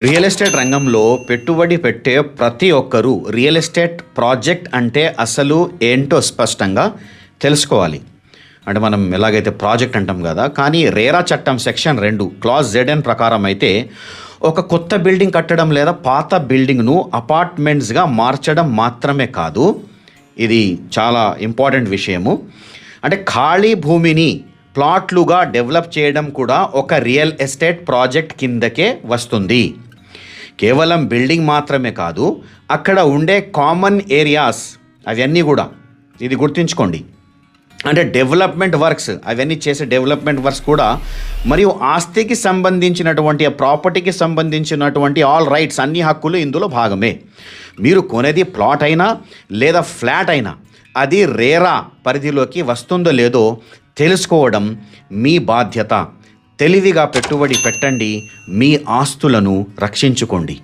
Real estate రంగంలో పెట్టుబడి పెట్టే ప్రతి ఒక్కరూ రియల్ ఎస్టేట్ ప్రాజెక్ట్ అంటే అసలు ఏంటో స్పష్టంగా తెలుసుకోవాలి. అంటే మనం ఎలాగైతే ప్రాజెక్ట్ అంటాం కదా, కానీ రేరా చట్టం సెక్షన్ 2 క్లాజ్ ZN ప్రకారం అయితే ఒక కొత్త బిల్డింగ్ కట్టడం లేదా పాత బిల్డింగ్ను అపార్ట్మెంట్స్గా మార్చడం మాత్రమే కాదు, ఇది చాలా ఇంపార్టెంట్ విషయము. అంటే ఖాళీ భూమిని ప్లాట్లుగా డెవలప్ చేయడం కూడా ఒక రియల్ ఎస్టేట్ ప్రాజెక్ట్ కిందకే వస్తుంది. కేవలం బిల్డింగ్ మాత్రమే కాదు, అక్కడ ఉండే కామన్ ఏరియాస్ అవన్నీ కూడా, ఇది గుర్తుంచుకోండి. అంటే డెవలప్మెంట్ వర్క్స్, అవన్నీ చేసే డెవలప్మెంట్ వర్క్స్ కూడా, మరియు ఆస్తికి సంబంధించినటువంటి ప్రాపర్టీకి సంబంధించినటువంటి ఆల్ రైట్స్, అన్ని హక్కులు ఇందులో భాగమే. మీరు కొనేది ప్లాట్ అయినా లేదా ఫ్లాట్ అయినా అది రేరా పరిధిలోకి వస్తుందో లేదో తెలుసుకోవడం మీ బాధ్యత. తెలివిగా పెట్టుబడి పెట్టండి, మీ ఆస్తులను రక్షించుకోండి.